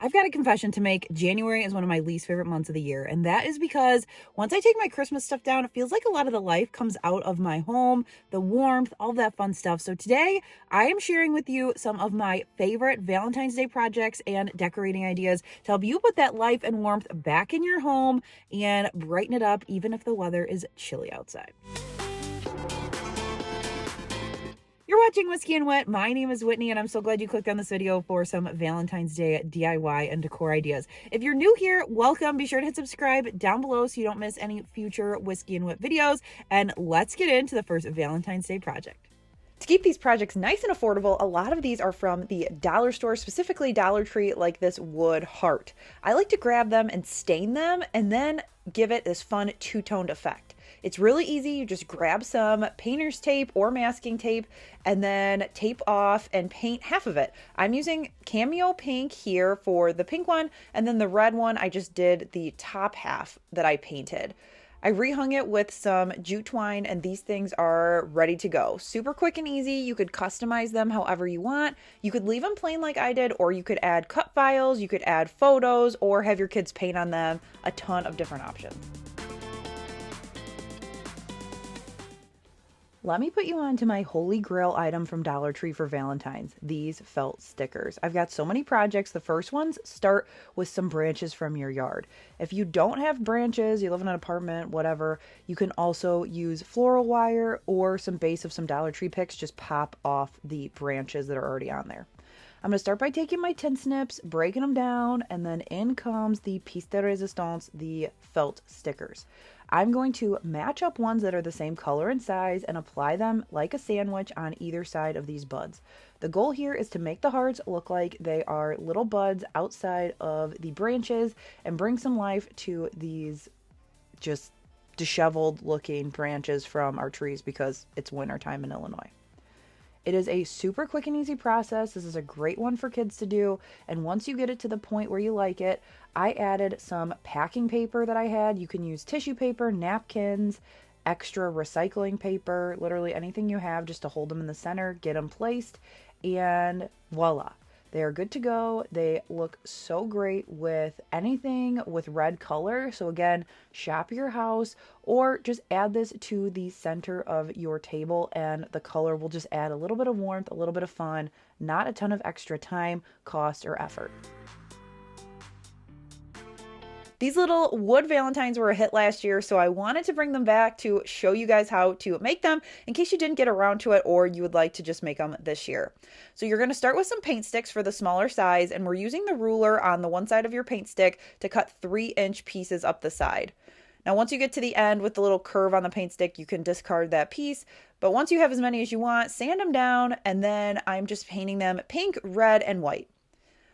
I've got a confession to make. January is one of my least favorite months of the year, and that is because once I take my Christmas stuff down, it feels like a lot of the life comes out of my home, the warmth, all that fun stuff. So today, I am sharing with you some of my favorite Valentine's Day projects and decorating ideas to help you put that life and warmth back in your home and brighten it up, even if the weather is chilly outside. You're watching Whiskey and Whit. My name is Whitney, and I'm so glad you clicked on this video for some Valentine's Day DIY and decor ideas. If you're new here, welcome. Be sure to hit subscribe down below so you don't miss any future Whiskey and Whit videos. And let's get into the first Valentine's Day project. To keep these projects nice and affordable, a lot of these are from the dollar store, specifically Dollar Tree, like this wood heart. I like to grab them and stain them and then give it this fun two-toned effect. It's really easy. You just grab some painter's tape or masking tape and then tape off and paint half of it. I'm using Cameo Pink here for the pink one, and then the red one, I just did the top half that I painted. I rehung it with some jute twine, and these things are ready to go. Super quick and easy. You could customize them however you want. You could leave them plain like I did, or you could add cut files, you could add photos, or have your kids paint on them. A ton of different options. Let me put you on to my holy grail item from Dollar Tree for Valentine's, these felt stickers. I've got so many projects. The first ones start with some branches from your yard. If you don't have branches, you live in an apartment, whatever, you can also use floral wire or some base of some Dollar Tree picks. Just pop off the branches that are already on there. I'm going to start by taking my tin snips, breaking them down, and then in comes the pièce de résistance, the felt stickers. I'm going to match up ones that are the same color and size and apply them like a sandwich on either side of these buds. The goal here is to make the hearts look like they are little buds outside of the branches and bring some life to these just disheveled looking branches from our trees because it's wintertime in Illinois. It is a super quick and easy process. This is a great one for kids to do. And once you get it to the point where you like it, I added some packing paper that I had. You can use tissue paper, napkins, extra recycling paper, literally anything you have just to hold them in the center, get them placed, and voila. They are good to go. They look so great with anything with red color. So again, shop your house or just add this to the center of your table and the color will just add a little bit of warmth, a little bit of fun, not a ton of extra time, cost, or effort. These little wood Valentines were a hit last year, so I wanted to bring them back to show you guys how to make them in case you didn't get around to it or you would like to just make them this year. So you're going to start with some paint sticks for the smaller size, and we're using the ruler on the one side of your paint stick to cut 3-inch pieces up the side. Now once you get to the end with the little curve on the paint stick, you can discard that piece, but once you have as many as you want, sand them down, and then I'm just painting them pink, red, and white.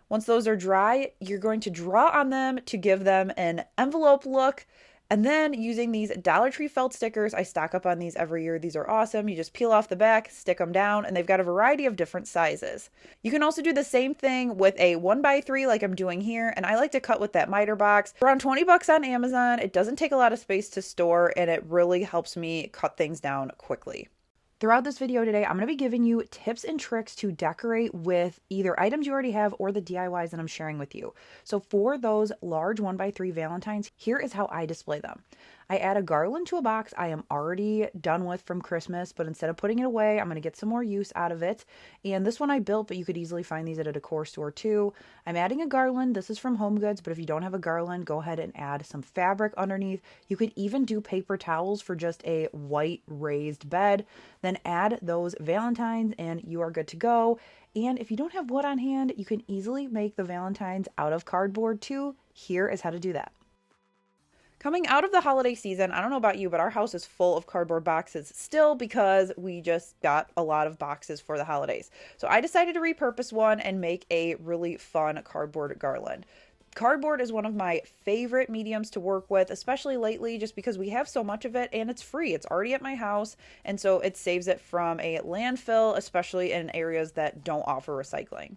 Once those are dry, you're going to draw on them to give them an envelope look. And then using these Dollar Tree felt stickers, I stock up on these every year. These are awesome. You just peel off the back, stick them down, and they've got a variety of different sizes. You can also do the same thing with a 1x3 like I'm doing here. And I like to cut with that miter box. Around 20 bucks on Amazon. It doesn't take a lot of space to store, and it really helps me cut things down quickly. Throughout this video today, I'm going to be giving you tips and tricks to decorate with either items you already have or the DIYs that I'm sharing with you. So for those large 1x3 Valentines, here is how I display them. I add a garland to a box I am already done with from Christmas, but instead of putting it away, I'm going to get some more use out of it. And this one I built, but you could easily find these at a decor store too. I'm adding a garland. This is from Home Goods, but if you don't have a garland, go ahead and add some fabric underneath. You could even do paper towels for just a white raised bed. Then add those Valentines and you are good to go. And if you don't have wood on hand, you can easily make the Valentines out of cardboard too. Here is how to do that. Coming out of the holiday season, I don't know about you, but our house is full of cardboard boxes still because we just got a lot of boxes for the holidays. So I decided to repurpose one and make a really fun cardboard garland. Cardboard is one of my favorite mediums to work with, especially lately, just because we have so much of it and it's free. It's already at my house, and so it saves it from a landfill, especially in areas that don't offer recycling.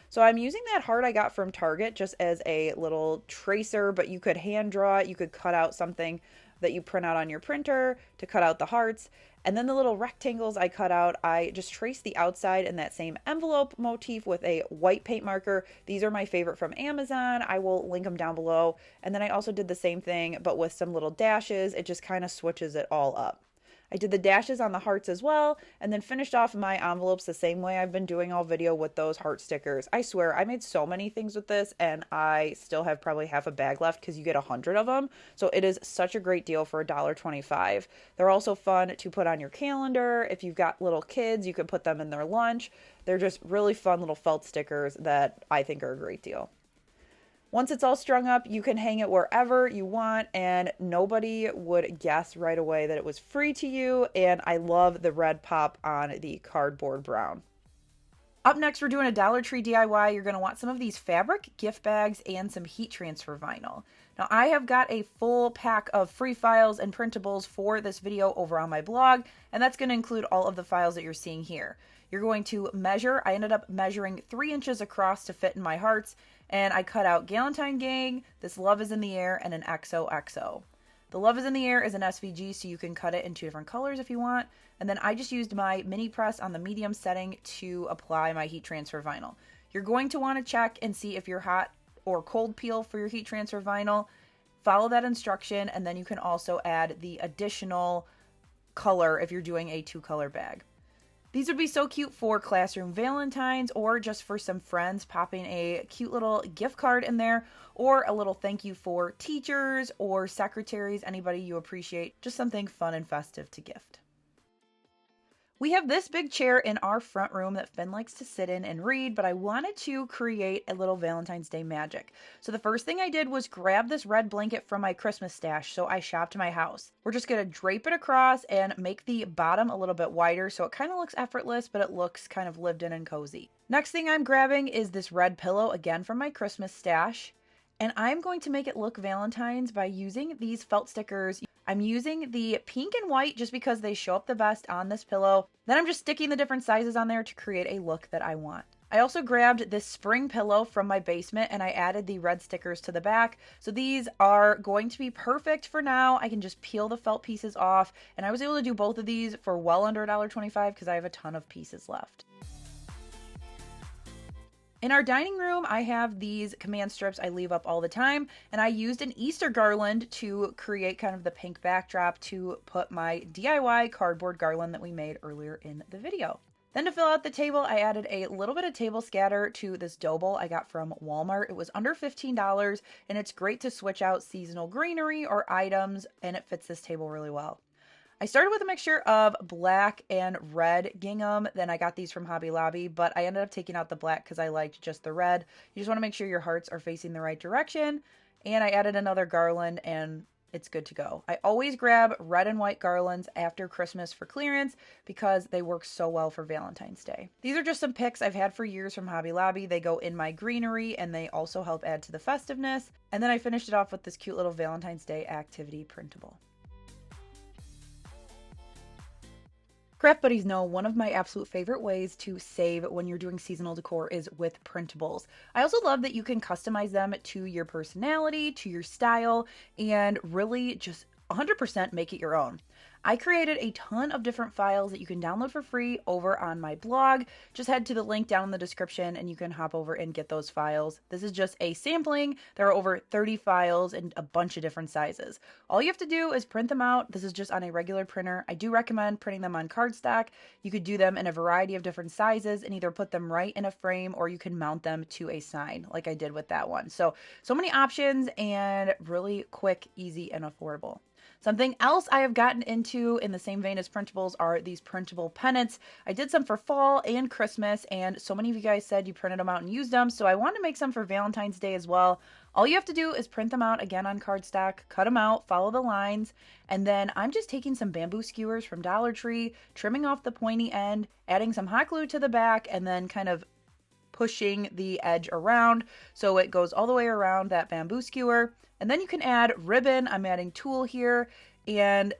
So I'm using that heart I got from Target just as a little tracer, but you could hand draw it. You could cut out something that you print out on your printer to cut out the hearts. And then the little rectangles I cut out, I just traced the outside in that same envelope motif with a white paint marker. These are my favorite from Amazon. I will link them down below. And then I also did the same thing, but with some little dashes. It just kind of switches it all up. I did the dashes on the hearts as well, and then finished off my envelopes the same way I've been doing all video with those heart stickers. I swear, I made so many things with this, and I still have probably half a bag left because you get 100 of them. So it is such a great deal for $1.25. They're also fun to put on your calendar. If you've got little kids, you can put them in their lunch. They're just really fun little felt stickers that I think are a great deal. Once it's all strung up, you can hang it wherever you want, and nobody would guess right away that it was free to you. And I love the red pop on the cardboard brown. Up next, we're doing a Dollar Tree DIY. You're going to want some of these fabric gift bags and some heat transfer vinyl. Now, I have got a full pack of free files and printables for this video over on my blog, and that's going to include all of the files that you're seeing here. You're going to measure. I ended up measuring 3 inches across to fit in my hearts, and I cut out Galentine Gang, This Love Is in the Air, and an XOXO. The Love Is in the Air is an SVG, so you can cut it in 2 different colors if you want. And then I just used my mini press on the medium setting to apply my heat transfer vinyl. You're going to want to check and see if you're hot or cold peel for your heat transfer vinyl. Follow that instruction, and then you can also add the additional color if you're doing a 2-color bag. These would be so cute for classroom Valentines or just for some friends, popping a cute little gift card in there, or a little thank you for teachers or secretaries, anybody you appreciate, just something fun and festive to gift. We have this big chair in our front room that Finn likes to sit in and read, but I wanted to create a little Valentine's Day magic. So the first thing I did was grab this red blanket from my Christmas stash, so I shopped my house. We're just going to drape it across and make the bottom a little bit wider so it kind of looks effortless, but it looks kind of lived in and cozy. Next thing I'm grabbing is this red pillow, again from my Christmas stash, and I'm going to make it look Valentine's by using these felt stickers. I'm using the pink and white just because they show up the best on this pillow. Then I'm just sticking the different sizes on there to create a look that I want. I also grabbed this spring pillow from my basement and I added the red stickers to the back. So these are going to be perfect for now. I can just peel the felt pieces off, and I was able to do both of these for well under $1.25 because I have a ton of pieces left. In our dining room, I have these command strips I leave up all the time, and I used an Easter garland to create kind of the pink backdrop to put my DIY cardboard garland that we made earlier in the video. Then to fill out the table, I added a little bit of table scatter to this dough bowl I got from Walmart. It was under $15, and it's great to switch out seasonal greenery or items, and it fits this table really well. I started with a mixture of black and red gingham. Then I got these from Hobby Lobby, but I ended up taking out the black because I liked just the red. You just want to make sure your hearts are facing the right direction. And I added another garland, and it's good to go. I always grab red and white garlands after Christmas for clearance because they work so well for Valentine's Day. These are just some picks I've had for years from Hobby Lobby. They go in my greenery and they also help add to the festiveness. And then I finished it off with this cute little Valentine's Day activity printable. Craft buddies know one of my absolute favorite ways to save when you're doing seasonal decor is with printables. I also love that you can customize them to your personality, to your style, and really just 100% make it your own. I created a ton of different files that you can download for free over on my blog. Just head to the link down in the description and you can hop over and get those files. This is just a sampling. There are over 30 files in a bunch of different sizes. All you have to do is print them out. This is just on a regular printer. I do recommend printing them on cardstock. You could do them in a variety of different sizes and either put them right in a frame or you can mount them to a sign like I did with that one. So many options and really quick, easy, and affordable. Something else I have gotten into in the same vein as printables are these printable pennants. I did some for fall and Christmas, and so many of you guys said you printed them out and used them, so I wanted to make some for Valentine's Day as well. All you have to do is print them out again on cardstock, cut them out, follow the lines, and then I'm just taking some bamboo skewers from Dollar Tree, trimming off the pointy end, adding some hot glue to the back, and then kind of pushing the edge around so it goes all the way around that bamboo skewer. And then you can add ribbon. I'm adding tulle here, and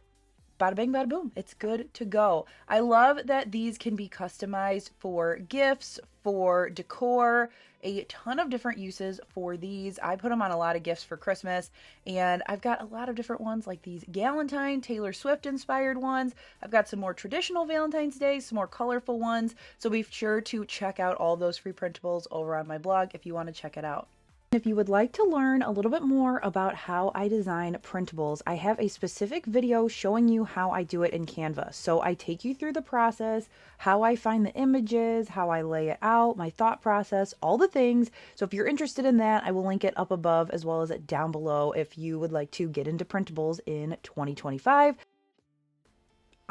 bada bing, bada boom. It's good to go. I love that these can be customized for gifts, for decor, a ton of different uses for these. I put them on a lot of gifts for Christmas, and I've got a lot of different ones like these Galentine, Taylor Swift inspired ones. I've got some more traditional Valentine's Day, some more colorful ones. So be sure to check out all those free printables over on my blog if you want to check it out. If you would like to learn a little bit more about how I design printables, I have a specific video showing you how I do it in Canva. So I take you through the process, how I find the images, how I lay it out, my thought process, all the things. So if you're interested in that, I will link it up above as well as down below if you would like to get into printables in 2025.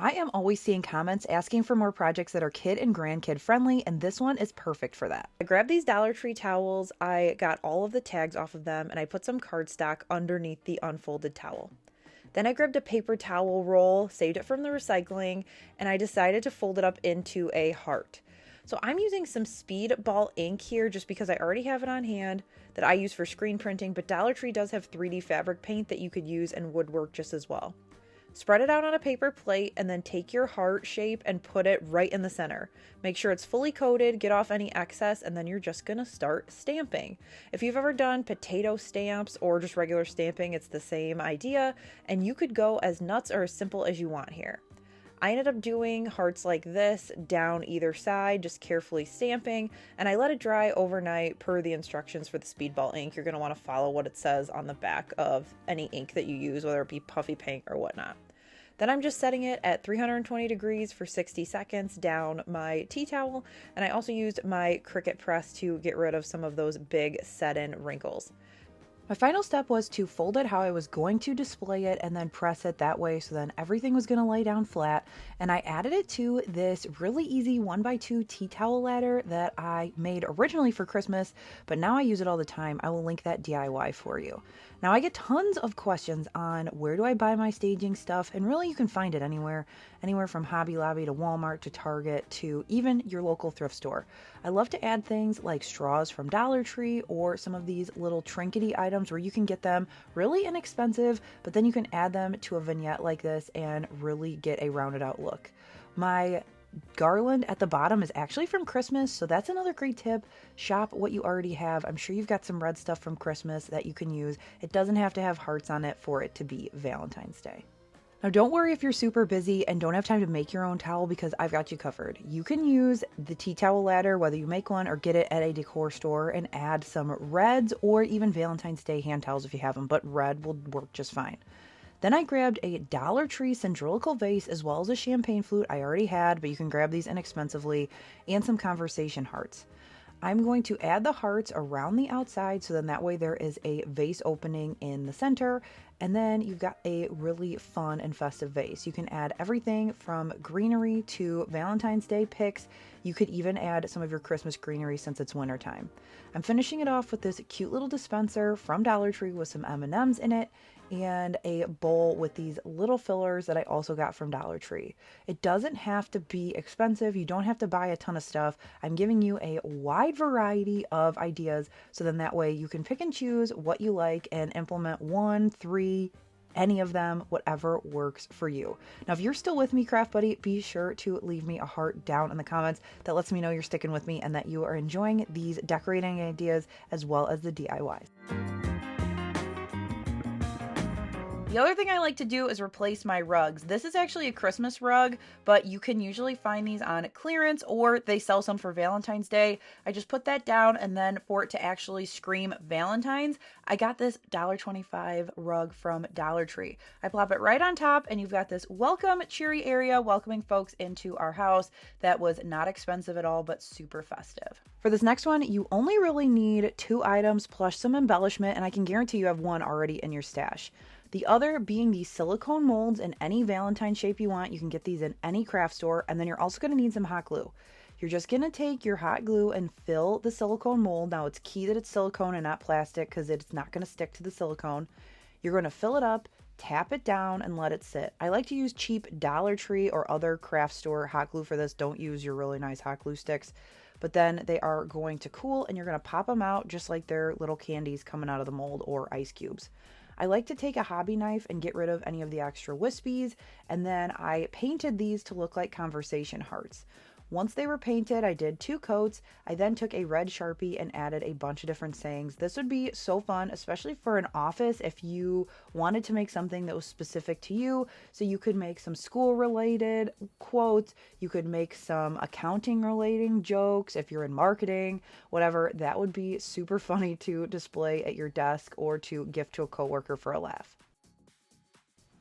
I am always seeing comments asking for more projects that are kid and grandkid friendly, and this one is perfect for that. I grabbed these Dollar Tree towels, I got all of the tags off of them, and I put some cardstock underneath the unfolded towel. Then I grabbed a paper towel roll, saved it from the recycling, and I decided to fold it up into a heart. So I'm using some Speedball ink here just because I already have it on hand that I use for screen printing, but Dollar Tree does have 3D fabric paint that you could use in woodwork just as well. Spread it out on a paper plate and then take your heart shape and put it right in the center. Make sure it's fully coated, get off any excess, and then you're just gonna start stamping. If you've ever done potato stamps or just regular stamping, it's the same idea, and you could go as nuts or as simple as you want here. I ended up doing hearts like this down either side, just carefully stamping, and I let it dry overnight per the instructions for the Speedball ink. You're going to want to follow what it says on the back of any ink that you use, whether it be puffy pink or whatnot. Then I'm just setting it at 320 degrees for 60 seconds down my tea towel, and I also used my Cricut press to get rid of some of those big set-in wrinkles. My final step was to fold it how I was going to display it and then press it that way so then everything was going to lay down flat, and I added it to this really easy 1x2 tea towel ladder that I made originally for Christmas, but now I use it all the time. I will link that DIY for you. Now I get tons of questions on where do I buy my staging stuff, and really you can find it anywhere from Hobby Lobby to Walmart to Target to even your local thrift store. I love to add things like straws from Dollar Tree or some of these little trinkety items where you can get them really inexpensive, but then you can add them to a vignette like this and really get a rounded out look. My garland at the bottom is actually from Christmas, so that's another great tip. Shop what you already have. I'm sure you've got some red stuff from Christmas that you can use. It doesn't have to have hearts on it for it to be Valentine's Day. Now don't worry if you're super busy and don't have time to make your own towel, because I've got you covered. You can use the tea towel ladder, whether you make one or get it at a decor store, and add some reds or even Valentine's Day hand towels if you have them, but red will work just fine. Then I grabbed a Dollar Tree cylindrical vase as well as a champagne flute I already had, but you can grab these inexpensively, and some conversation hearts. I'm going to add the hearts around the outside so then that way there is a vase opening in the center, and then you've got a really fun and festive vase. You can add everything from greenery to Valentine's Day picks. You could even add some of your Christmas greenery since it's wintertime. I'm finishing it off with this cute little dispenser from Dollar Tree with some M&Ms in it and a bowl with these little fillers that I also got from Dollar Tree. It doesn't have to be expensive. You don't have to buy a ton of stuff. I'm giving you a wide variety of ideas so then that way you can pick and choose what you like and implement 1, 3, any of them, whatever works for you. Now, if you're still with me, Craft Buddy, be sure to leave me a heart down in the comments. That lets me know you're sticking with me and that you are enjoying these decorating ideas as well as the DIYs. The other thing I like to do is replace my rugs. This is actually a Christmas rug, but you can usually find these on clearance or they sell some for Valentine's Day. I just put that down, and then for it to actually scream Valentine's, I got this $1.25 rug from Dollar Tree. I plop it right on top and you've got this welcome cheery area welcoming folks into our house that was not expensive at all, but super festive. For this next one, you only really need 2 items plus some embellishment, and I can guarantee you have one already in your stash. The other being these silicone molds in any Valentine shape you want. You can get these in any craft store, and then you're also going to need some hot glue. You're just going to take your hot glue and fill the silicone mold. Now it's key that it's silicone and not plastic because it's not going to stick to the silicone. You're going to fill it up, tap it down, and let it sit. I like to use cheap Dollar Tree or other craft store hot glue for this. Don't use your really nice hot glue sticks. But then they are going to cool and you're going to pop them out just like they're little candies coming out of the mold or ice cubes. I like to take a hobby knife and get rid of any of the extra wispies, and then I painted these to look like conversation hearts. Once they were painted, I did 2 coats. I then took a red Sharpie and added a bunch of different sayings. This would be so fun, especially for an office if you wanted to make something that was specific to you. So you could make some school related quotes, you could make some accounting relating jokes if you're in marketing, whatever. That would be super funny to display at your desk or to gift to a coworker for a laugh.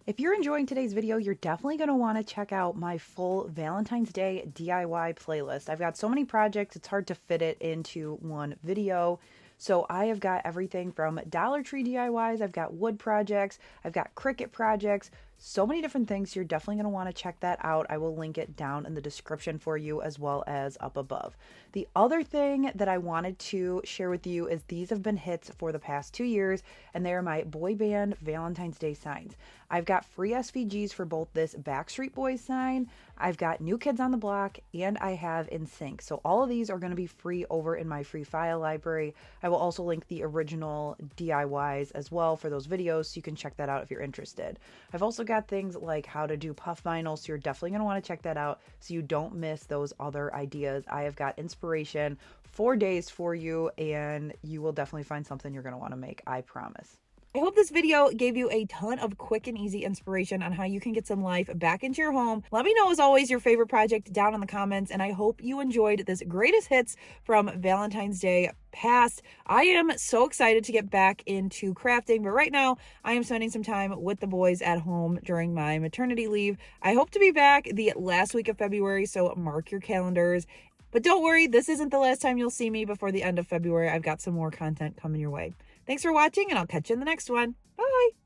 If you're enjoying today's video, you're definitely going to want to check out my full Valentine's Day DIY playlist. I've got so many projects, it's hard to fit it into one video. So I have got everything from Dollar Tree DIYs, I've got wood projects, I've got Cricut projects, so many different things. You're definitely going to want to check that out. I will link it down in the description for you as well as up above. The other thing that I wanted to share with you is these have been hits for the past 2 years, and they are my boy band Valentine's Day signs. I've got free SVGs for both this Backstreet Boys sign, I've got New Kids on the Block, and I have In Sync. So all of these are going to be free over in my free file library. I will also link the original DIYs as well for those videos, so you can check that out if you're interested. I've also got things like how to do puff vinyl, so you're definitely going to want to check that out so you don't miss those other ideas. I have got inspiration for days for you, and you will definitely find something you're going to want to make, I promise. I hope this video gave you a ton of quick and easy inspiration on how you can get some life back into your home. Let me know, as always, your favorite project down in the comments, and I hope you enjoyed this greatest hits from Valentine's Day past. I am so excited to get back into crafting, but right now I am spending some time with the boys at home during my maternity leave. I hope to be back the last week of February, so mark your calendars. But don't worry, this isn't the last time you'll see me before the end of February. I've got some more content coming your way. Thanks for watching, and I'll catch you in the next one. Bye!